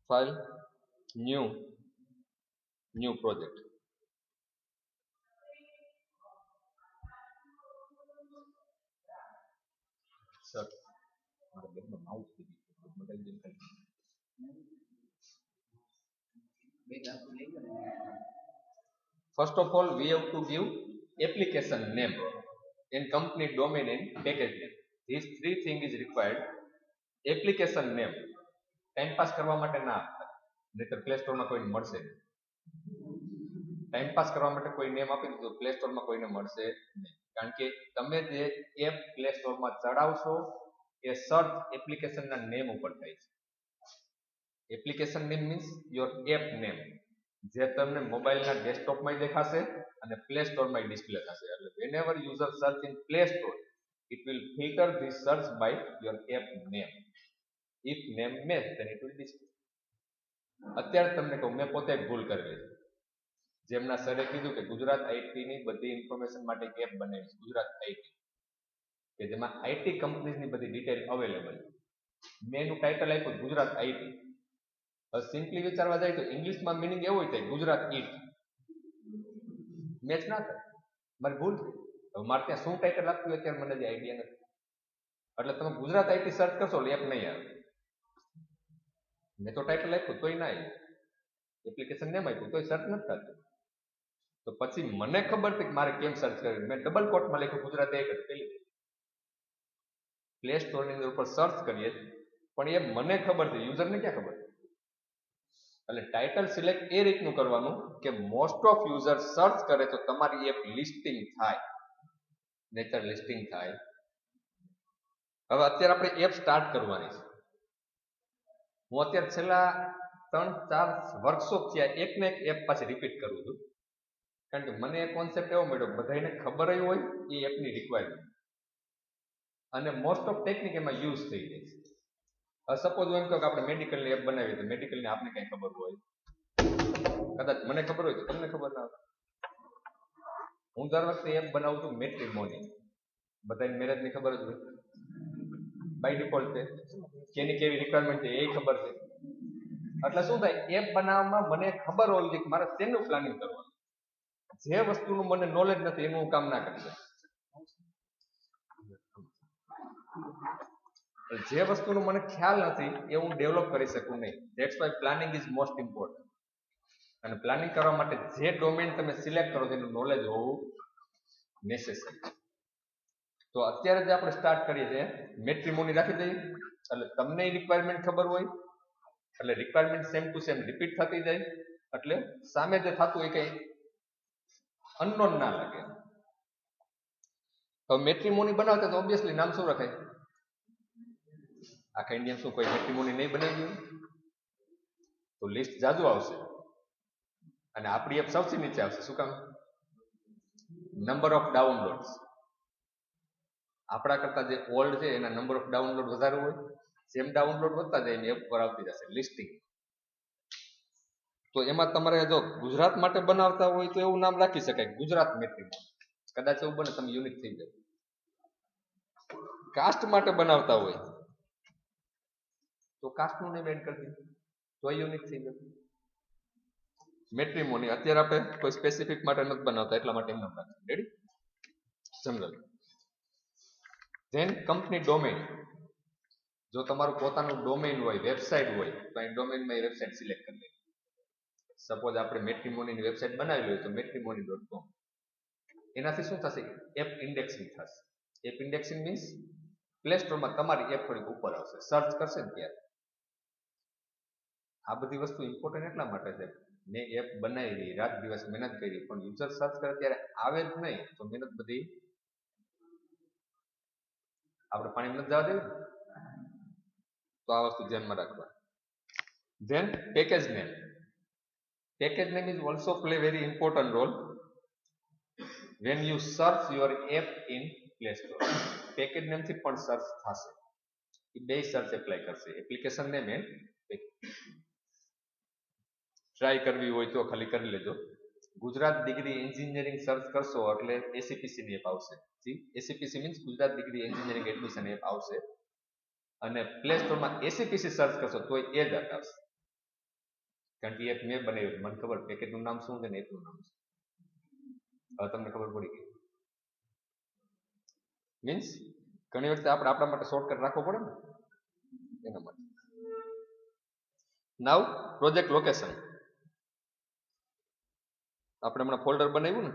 file, new project. Sir, first of all, we have to give application name and company domain and package name. These three things is required. Application name time pass કરવા માટે ના આપતા, નહીતર play સ્ટોરમાં કોઈને મળશે નહીં. Time pass કરવા માટે કોઈ નેમ આપી દીધું, પ્લે સ્ટોરમાં કોઈને મળશે નહીં. કારણ કે તમે જે એપ પ્લે સ્ટોરમાં ચડાવશો એ સર્ચ એપ્લિકેશનના નેમ ઉપર થાય છે. Application name means your app name, જે તમને મોબાઈલના ડેસ્કટોપમાં દેખાશે અને પ્લે સ્ટોરમાં ડિસ્પ્લે થશે. એટલે whenever user search in Play Store, it will filter this search by your app name. If name match, then it will display. અત્યારે તમને કહું, મેં પોતે એક ભૂલ કરેલી છે. જેમના સરે કીધું કે ગુજરાત આઈટી ની બધી ઇન્ફોર્મેશન માટે એક એપ બનાવી છે, ગુજરાત આઈટી, કે જેમાં આઈટી કંપનીઝની બધી ડિટેલ અવેલેબલ છે. મેં એનું ટાઇટલ આપ્યું ગુજરાત આઈટી. સિમ્પલી વિચારવા જાય તો ઇંગ્લિશમાં મિનિંગ એવું થાય ગુજરાત ઈટ, મેચ ના થાય. મારી ભૂલ થઈ. હવે મારે ત્યાં શું ટાઇટલ આપ્યું અત્યારે મને જે આઈડિયા નથી. એટલે તમે ગુજરાત આઈટી સર્ચ કરશો એટલે એપ નહીં આવે. મેં તો ટાઇટલ આપ્યું તોય ના આવ્યું, એપ્લિકેશન નેમ આપ્યું તોય સર્ચ નથી થતું. તો પછી મને ખબર હતી કે મારે કેમ સર્ચ કરવી. મેં ડબલ કોટમાં લખ્યું ગુજરાત એક જ પેલી પ્લે સ્ટોરની અંદર ઉપર સર્ચ કરીએ, પણ એ મને ખબર છે, યુઝરને ક્યાં ખબર. એટલે ટાઇટલ સિલેક્ટ એ રીતનું કરવાનું કે મોસ્ટ ઓફ યુઝર સર્ચ કરે તો તમારી એપ લિસ્ટિંગ થાય, નહીતર લિસ્ટિંગ થાય. હવે અત્યારે આપણે એપ સ્ટાર્ટ કરવાની છે. હું અત્યારે છેલ્લા 3-4 વર્કશોપ થયા એક ને એક એપ પાછી રિપીટ કરું છું. કારણ કે મને એ કોન્સેપ્ટ એવો મળ્યો, બધાને ખબર હોય એ એપની રિક્વાયરમેન્ટ, અને મોસ્ટ ઓફ ટેકનિક એમાં યુઝ થઈ જાય છે. સપોઝ હું એમ કહું કે આપણે મેડિકલની એપ બનાવી તો મેડિકલની આપને કઈ ખબર હોય, કદાચ મને ખબર હોય તો તમને ખબર ના હોય. હું દર વખતે એપ બનાવું છું મેટ્રિમોની, બધાને મેરેજની ખબર જ હોય બાય ડિફોલ્ટ છે, કેની કેવી રિક્વાયરમેન્ટ છે એ ખબર છે. એટલે શું થાય, એપ બનાવવામાં મને ખબર હોવી જોઈએ કે મારે શેનું પ્લાનિંગ કરવાનું. જે વસ્તુનું મને નોલેજ નથી એનું હું કામ ના કરી શકું. જે વસ્તુનો મને ખ્યાલ નથી એ હું ડેવલપ કરી શકું નહીં. That's why planning is most important. અને પ્લાનિંગ કરવા માટે જે ડોમેન તમે સિલેક્ટ કરો તેનું નોલેજ હોવું નેસેસરી. તો અત્યારે જે આપણે સ્ટાર્ટ કરીએ છીએ મેટ્રિમોની રાખી દઈએ, એટલે તમને રિક્વાયરમેન્ટ ખબર હોય, એટલે requirement same to same repeat થતી જાય, એટલે સામે જે થતું હોય કઈ અનનોન ના લાગે. હવે મેટ્રિમોની બનાવતા તો ઓબ્વિયસલી નામ શું રખાય? આખા ઇન્ડિયન શું કોઈ મેટ્રિમોની નહીં બનાવી ગયું તો લિસ્ટ જાજુ આવશે, અને આપણી એપ સૌથી નીચે આવશે. શું કામ? નંબર ઓફ ડાઉનલોડ્સ આપણા કરતા જે ઓલ્ડ છે એના નંબર ઓફ ડાઉનલોડ વધારે હોય, જેમ ડાઉનલોડ વધતા જાય એમ એપ પર આવતી જશે લિસ્ટિંગ. તો એમાં તમારે જો ગુજરાત માટે બનાવતા હોય તો એવું નામ રાખી શકાય, ગુજરાત મેટ્રિમોની. કદાચ એવું બને તમે યુનિક થઈ જાય. કાસ્ટ માટે બનાવતા હોય તો કાસ્ટનું નેમ એડ કરી દીધું તો યુનિક થઈ જતું. મેટ્રિમોની અત્યારે આપણે કોઈ સ્પેસિફિક માટે નથી બનાવતા એટલા માટે એમ નામ. Ready? General. Then company domain. જો તમારું પોતાનું ડોમેન હોય, વેબસાઇટ હોય તો અહીં ડોમેનમાં એ વેબસાઇટ સિલેક્ટ કરી લેવી. સપોઝ આપણે મેટ્રિમોનીની વેબસાઇટ બનાવેલી હોય તો matrimony.com. એનાથી શું થશે? એપ ઇન્ડેક્સિંગ થશે. એપ ઇન્ડેક્સિંગ મીન્સ પ્લે સ્ટોરમાં તમારી એપ થોડીક ઉપર આવશે, સર્ચ કરશે ને ત્યારે. આ બધી વસ્તુ ઇમ્પોર્ટન્ટ એટલા માટે છે, મેં એપ બનાવી, રાત દિવસ મહેનત કરી, પણ યુઝર સર્ચ કરે ત્યારે આવે જ નહીં તો મહેનત બધી આપણે પાણી નથી જવા દેવી. તો આ વસ્તુ ધ્યાનમાં રાખવા. Then package name. Package name is also play very important role when you search your app in Play Store. Package name થી પણ સર્ચ થશે, એ બે સર્ચ એપ્લાય કરશે, એપ્લિકેશન નેમ એન્ડ ટ્રાય કરવી હોય તો ખાલી કરી લેજો. ગુજરાત ડિગ્રી એન્જિનિયરિંગ સર્ચ કરશો એટલે એસીપીસી ની એપ આવશે. ACPC means Gujarat degree engineering admission app આવશે, અને પ્લે સ્ટોરમાં એસીપીસી સર્ચ કરશો તો એ જ આવશે. કારણ કે એક મેં બનાવ્યું, મને ખબર પેકેટનું નામ શું છે ને એપનું નામ શું. હવે તમને ખબર પડી ગઈ. મીન્સ ઘણી વખતે આપણે આપણા માટે શોર્ટકટ રાખવો પડે ને એના માટે. નાવ પ્રોજેક્ટ લોકેશન. આપણે હમણાં ફોલ્ડર બનાવ્યું ને,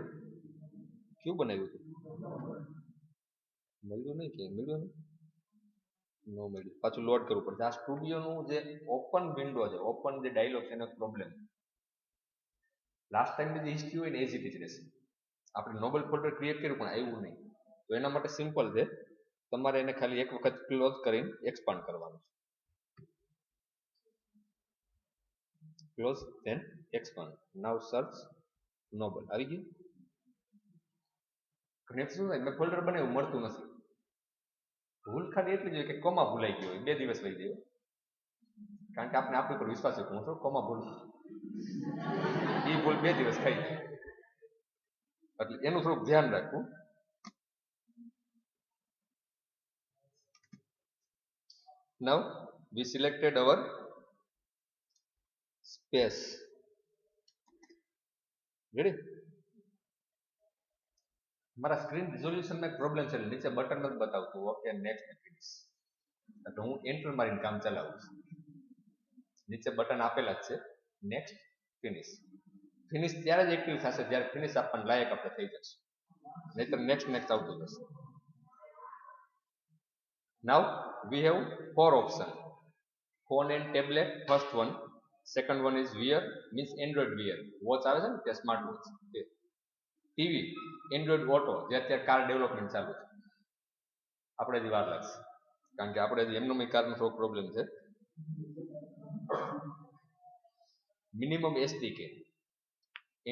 ક્યું બનાવ્યું હતું? મળ્યું નહીં કે મળ્યું નહીં? નો મળ્યું, પાછું લોડ કરવું પડશે. આ સ્ટુડિયોનું જે ઓપન વિન્ડો છે, ઓપન જે ડાયલોગ છે એનો પ્રોબ્લેમ. લાસ્ટ ટાઈમ જે હિસ્ટ્રી હોય ને એઝ ઇટ ઇઝ રહેશે. આપણે નોબલ ફોલ્ડર ક્રિએટ કર્યું પણ આવ્યું નહીં, તો એના માટે સિમ્પલ છે, તમારે એને ખાલી એક વખત ક્લોઝ કરીને એક્સપાન્ડ કરવાનું છે. Close then expand. Now search noble. આવી ગયું. ઘણી શું થાય, મેં ફોલ્ડર બનાવ્યું મળતું નથી. ભૂલ ખાલી એટલી જોઈએ કે કોમા ભૂલાઈ ગયો હોય, 2 દિવસ લઈ ગયો, કારણ કે આપણે આપણી પર વિશ્વાસ છે. હું થોડું કોમા ભૂલ, એ ભૂલ 2 દિવસ ખાઈ જાય, એટલે એનું થોડુંક ધ્યાન રાખવું. Now we selected our space. Ready? મારા સ્ક્રીન રિઝોલ્યુશનમાં પ્રોબ્લેમ છે, નીચે બટન નથી બતાવતું. Okay, next finish. એટલે હું એન્ટર મારીને કામ ચલાવું છું. નીચે બટન આપેલા જ છે, નેક્સ્ટ ફિનિશ. ફિનિશ ત્યારે જ એક્ટિવ થશે જ્યારે ફિનિશ આપવાનું લાયક આપણે થઈ જશે, નહીતર નેક્સ્ટ આવતું જશે. Now we have 4 options. Phone and tablet, first one. Second one is wear, means Android wear. Watch આવે છે ને તે smart watch. TV, Android Auto, જે અત્યારે કાર ડેવલપમેન્ટ ચાલુ છે. આપણે હજી વાર લાગશે, કારણ કે આપણે હજી એમનો કારનો થોડો પ્રોબ્લેમ છે. Minimum SDK.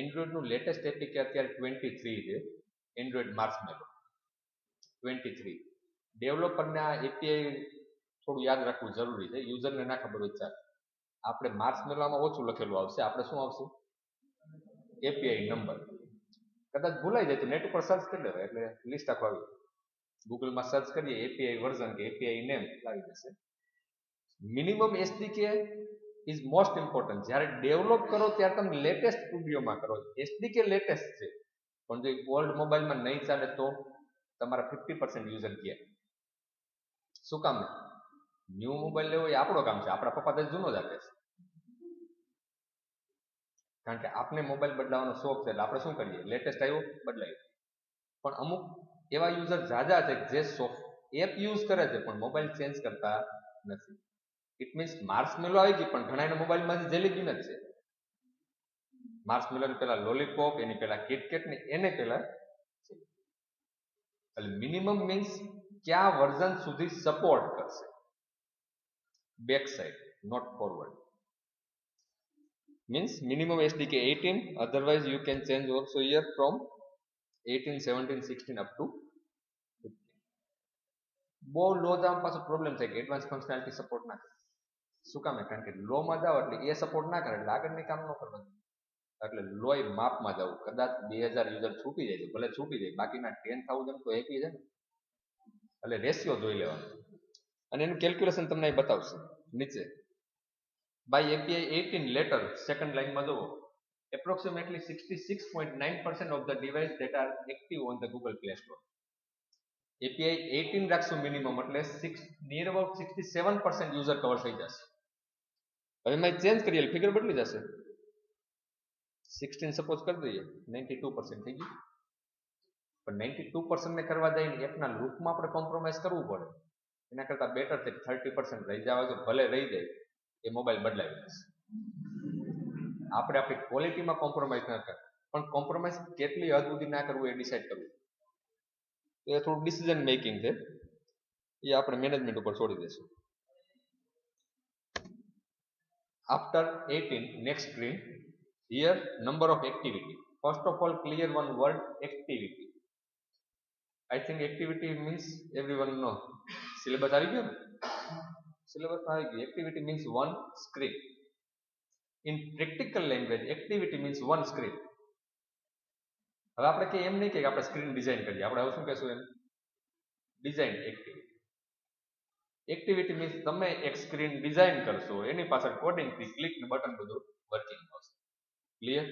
Android નું લેટેસ્ટ APK અત્યારે 23 છે. Android Marshmallow 23. ડેવલપરને આ API થોડું યાદ રાખવું જરૂરી છે. યુઝરને ના ખબર હોય ચાલે. આપણે માર્શમેલોમાં ઓછું લખેલું આવશે, આપણે શું આવશે? API number. કદાચ ભૂલાઈ જાય તો નેટ ઉપર સર્ચ કરી લેવાય, એટલે લિસ્ટ આખું આવી. ગૂગલમાં સર્ચ કરીએ API વર્ઝન કે API નેમ આવી જશે. Minimum SDK is most important. જ્યારે ડેવલપ કરો ત્યારે તમે લેટેસ્ટ સ્ટુડિયોમાં કરો. SDK લેટેસ્ટ છે, પણ જો ઓલ્ડ મોબાઈલમાં નહીં ચાલે તો તમારા 50% યુઝર ગયા. શું કામ? ન્યૂ મોબાઈલ લેવો એ આપણો કામ છે. આપણા પપ્પા તો જૂનો જ આપે છે, કારણ કે આપણે મોબાઈલ બદલાવાનો શોખ છે, એટલે આપણે શું કરીએ, લેટેસ્ટ આવ્યો બદલાયું. પણ અમુક એવા યુઝર જાજા છે જે એપ યુઝ કરે છે પણ મોબાઈલ ચેન્જ કરતા નથી. ઇટ મીન્સ માર્શમેલો આવી ગઈ, પણ ઘણા મોબાઈલમાં જેલીબીન જ છે. માર્શમેલો પેલા લોલીપોપ, એની પેલા કિટકેટ ને એને પેલા. એટલે મિનિમમ મીન્સ કયા વર્ઝન સુધી સપોર્ટ કરશે. Back side, not forward. Means minimum SDK 18, otherwise you can change also here from 18, 17, 16 up to 15. બહુ લો જાવ પાછો પ્રોબ્લેમ થાય કે એડવાન્સ ફંક્શનાલિટી સપોર્ટ ના કરે. શું કામ? કારણ કે લો માં જાવ એટલે એ સપોર્ટ ના કરે, એટલે આગળની કામ ન કરવાનું. એટલે લો માપમાં જવું. કદાચ 2000 યુઝર છૂટી જાય તો ભલે છૂટી જાય, બાકીના 10,000 તો હેપી છે ને. એટલે રેશિયો જોઈ લેવાનો, અને એનું કેલ્ક્યુલેશન તમને બતાવશે નીચે. By API 18 later, second line માં જુઓ, approximately 66.9% of the device that are active on the Google Play Store. API 18 રાખશું મિનિમમ, એટલે near about 67% યુઝર કવર થઈ જશે. હવે મેં ચેન્જ કરીએ એટલે ફિગર બદલી જશે. 16 સપોઝ કરી દઈએ, 92% થઈ ગયું. પણ 92% ને કરવા જઈને એપના લૂપમાં આપણે કોમ્પ્રોમાઇઝ કરવું પડે. એના કરતાં બેટર છે 30% રહી જવા, તો ભલે રહી જાય, એ મોબાઈલ બદલાવી દેશે. આપણે આપણી ક્વોલિટીમાં કોમ્પ્રોમાઇઝ ના કરે, પણ કોમ્પ્રોમાઇઝ કેટલી હદ સુધી ના કરવું એ ડિસાઈડ કરવું. એ થોડું ડિસિઝન મેકિંગ છે, એ આપણે મેનેજમેન્ટ ઉપર છોડી દેશું. After 18, next screen. Here number of activity. First of all, clear one word, activity. I think activity means everyone know. Syllabus આવી ગયો ને? Syllabus આવી ગયો. Activity means one screen. In practical language, activity means one screen. હવે આપણે કે એમ નહીં કે આપણે સ્ક્રીન ડિઝાઇન કરીએ, આપણે હવે શું કહેશું? એમ ડિઝાઇન એક્ટિવિટી. એક્ટિવિટી મીન્સ તમે એક સ્ક્રીન ડિઝાઇન કરશો, એની પાછળ કોડિંગ થી ક્લિક ને બટન બધું વર્કિંગ આવશે. Clear?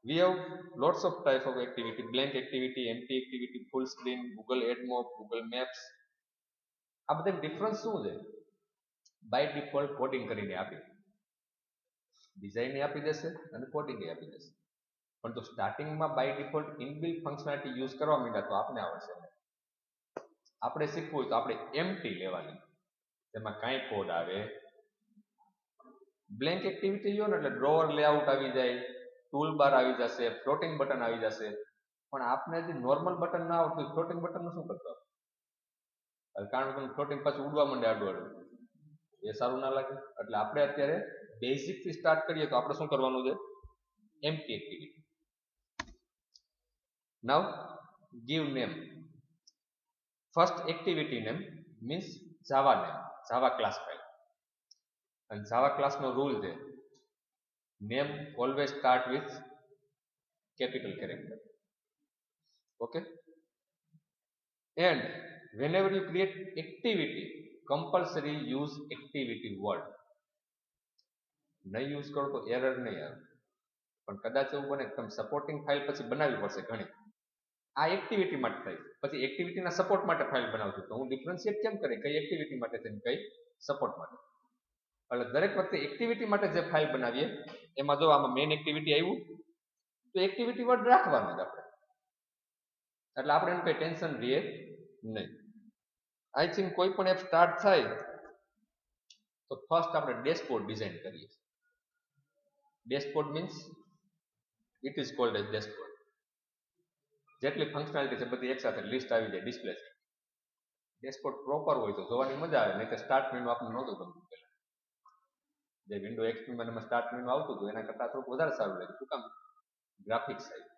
We have lots of type of activity: blank activity, empty activity, full screen, Google AdMob, Google Maps. આ બધા ડિફરન્સ શું છે? બાય ડિફોલ્ટ કોડિંગ કરીને આપી, ડિઝાઇન આપી દેશે અને કોડિંગ આપી દેશે. પણ જો સ્ટાર્ટિંગમાં by default inbuilt functionality use કરવા માંડ્યા તો આપણે આવડશે. આપણે શીખવું હોય તો આપણે એમ્પ્ટી લેવાની, જેમાં કાંઈ કોડ આવે. બ્લેન્ક એક્ટિવિટી લો ને એટલે ડ્રોવર લેઆઉટ આવી જાય, ટૂલ બાર આવી જશે, ફ્લોટિંગ બટન આવી જશે. પણ આપણે જે નોર્મલ બટન ના આવડતું ફ્લોટિંગ બટન શું કરતો? કારણ કે ફ્લોટિંગ પાછું ઉડવા માંડે આડું આડું, એ સારું ના લાગે. એટલે આપણે અત્યારે બેઝિક થી સ્ટાર્ટ કરીએ તો આપણે શું કરવાનું છે? Empty activity. Now give name. First activity name means Java name, Java class file. અને જાવા ક્લાસ નો રૂલ છે, name always start with capital character. Okay? And whenever you create activity, compulsory use activity word. નહીં use કરો તો error નહીં આવે. પણ કદાચ એવું બને તમે સપોર્ટિંગ ફાઇલ પછી બનાવવી પડશે ઘણી. આ એક્ટિવિટી માટે થાય, પછી એક્ટિવિટીના સપોર્ટ માટે ફાઇલ બનાવજો. તો હું ડિફરન્શિએટ કેમ કરે, કઈ એક્ટિવિટી માટે છે કઈ સપોર્ટ માટે. એટલે દરેક વખતે એક્ટિવિટી માટે જે ફાઇલ બનાવીએ એમાં જો આમાં મેઇન એક્ટિવિટી આવ્યું તો એક્ટિવિટી વર્ડ રાખવાનું જ આપણે. એટલે આપણે એનું કઈ ટેન્શન રહીએ નહીં. આઈ થિંક કોઈ પણ એપ સ્ટાર્ટ થાય તો ફર્સ્ટ આપણે ડેશબોર્ડ ડિઝાઇન કરીએ. Dashboard means it is called as dashboard. જેટલી ફંક્શનાલિટી છે બધી એકસાથે લિસ્ટ આવી જાય ડિસ્પ્લે. ડેશબોર્ડ પ્રોપર હોય તો જોવાની મજા આવે, નહીં તો સ્ટાર્ટ મેનુ આપણને નહોતું ગમતું પહેલા. જે વિન્ડો એક્સપી માં સ્ટાર્ટ મેનુ આવતું હતું એના કરતાં થોડુંક વધારે સારું લાગ્યું. શું કામ? Graphics side.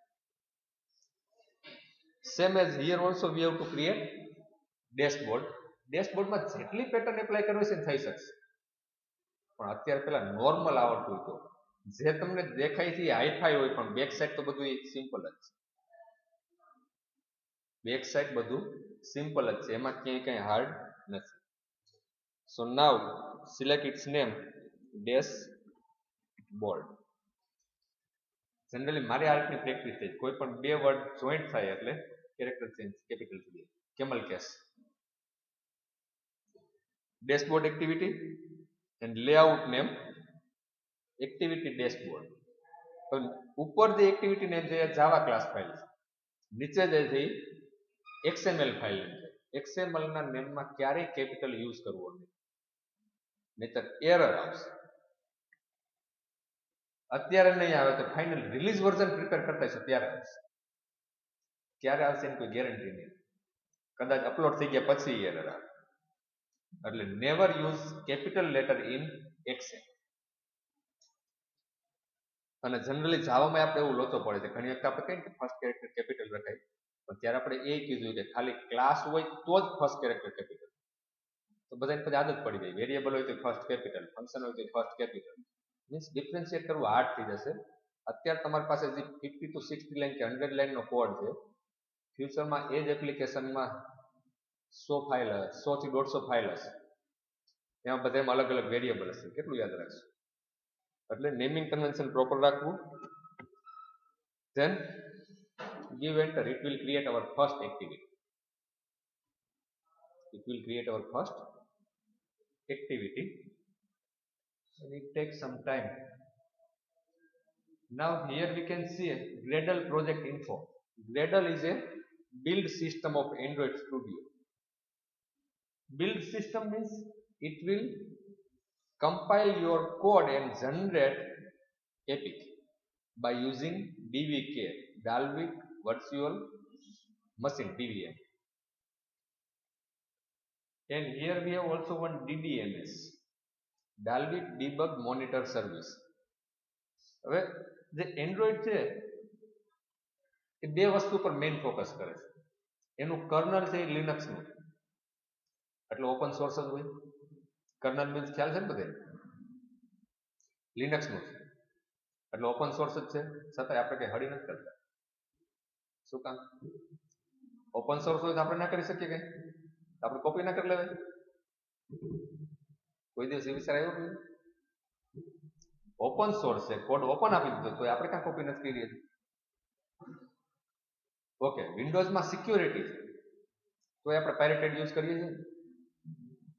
Same as here also we have to create dashboard. ડેશબોર્ડમાં જેટલી પેટર્ન એપ્લાય કરવી છે થઈ શકશે. પણ અત્યારે પેલા નોર્મલ આવડતું હોય તો જે તમને દેખાય છે હાઈફાઈ હોય, પણ બેક સાઈડ તો બધું સિમ્પલ જ છે. બેક સાઈડ બધું સિમ્પલ જ છે, એમાં ક્યાંય કઈ હાર્ડ નથી. So now select its name dashboard. Generally મારી આર્ટની પ્રેક્ટિસ છે, કોઈ પણ બે વર્ડ જોઈન્ટ થાય એટલે કેરેક્ટર ચેન્જ કેપિટલ થઈ જાય. Camel case. Dashboard activity and layout name activity dashboard. ઉપર જે એક્ટિવિટી નેમ છે જાવા ક્લાસ ફાઇલ છે, નીચે જે છે XML ફાઇલ છે. XML ના નેમમાં ક્યારેય કેપિટલ યુઝ કરવો નહીં, નહીતર એરર આવશે. અત્યારે નહીં આવે તો ફાઇનલ રિલીઝ વર્ઝન પ્રિપેર કરતા છે ત્યારે આવશે. ક્યારે આવશે એની કોઈ ગેરંટી નહીં. કદાચ અપલોડ થઈ ગયા પછી એરર આવે. એટલે never use capital letter in Excel. અને જનરલી જાવામાં આપણે એવું લોચો પડે છે. ઘણી વખત આપણે કહીએ કે ફર્સ્ટ કેરેક્ટર કેપિટલ રખાય, પણ ત્યારે આપણે એ કીધું કે ખાલી ક્લાસ હોય તો જ ફર્સ્ટ કેરેક્ટર કેપિટલ. તો બધાને પછી આદત પડી જાય. વેરિયેબલ હોય તો ફર્સ્ટ કેપિટલ, ફંક્શન હોય તો ફર્સ્ટ કેપિટલ. મીન્સ ડિફરન્શિએટ કરવું હાર્ડ થઈ જશે. અત્યારે તમારી પાસે જે 50 to 60 લાઈન કે 100 લાઈનનો કોડ છે, ફ્યુચરમાં એ જ એપ્લિકેશનમાં 100 ફાઇલ, 100 થી 150 ફાઇલ હશે. એમાં બધામાં અલગ અલગ વેરિયેબલ હશે. કેટલું યાદ રાખશું? એટલે નેમિંગ કન્વેન્શન પ્રોપર રાખવું. Then give enter. It will create our first activity. It will create our first activity and it takes some time. Now here we can see a Gradle project info. Gradle is a build system of Android Studio. Build system means it will compile your code and generate epic by using DVK, Dalvik Virtual Machine, DVM. And here we have also one DDMS, Dalvik Debug Monitor Service. હવે જે Android છે એ બે વસ્તુ પર main focus કરે છે. એનું kernel છે એ લિનક્સનું, એટલે ઓપન સોર્સ જ હોય. કર્નલ મીન્સ ખ્યાલ છે ને બધે, લિનક્સનું છે એટલે ઓપન સોર્સ જ છે. છતાંય આપણે કઈ હળી નથી કરતા. શું કામ? ઓપન સોર્સ હોય તો આપણે ના કરી શકીએ કઈ. તો આપણે કોપી ના કરી લેવાય? કોઈ દિવસ એ વિચાર આવ્યો કોઈ? ઓપન સોર્સ છે, કોડ ઓપન આપી દીધો તો આપણે ક્યાં કોપી નથી કરી? ઓકે, વિન્ડોઝમાં સિક્યોરિટી છે તો આપણે પાયરેટેડ યુઝ કરીએ છીએ.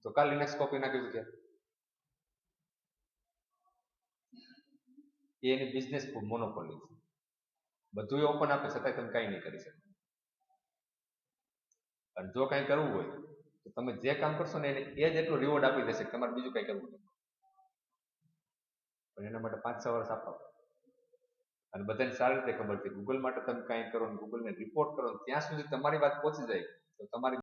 તો કાલ લિનક્સ કોપી ના કર્યું ત્યારે એની બિઝનેસ મોનોપોલી છે. બધું ઓપન આપે છતાંય તમે કઈ નહીં કરી શકો. અને જો કઈ કરવું હોય તો તમે જે કામ કરશો ને એને એ જ એટલું રિવોર્ડ આપી દેશે કે તમારે બીજું કઈ કરવું નહીં. પણ એના માટે 5-6 વર્ષ આપવા પડે. અને બધાને સારી રીતે ખબર છે ગૂગલ માટે તમે કાંઈ કરો ને ગૂગલને રિપોર્ટ કરો ત્યાં સુધી તમારી વાત પહોંચી જાય તો તમારી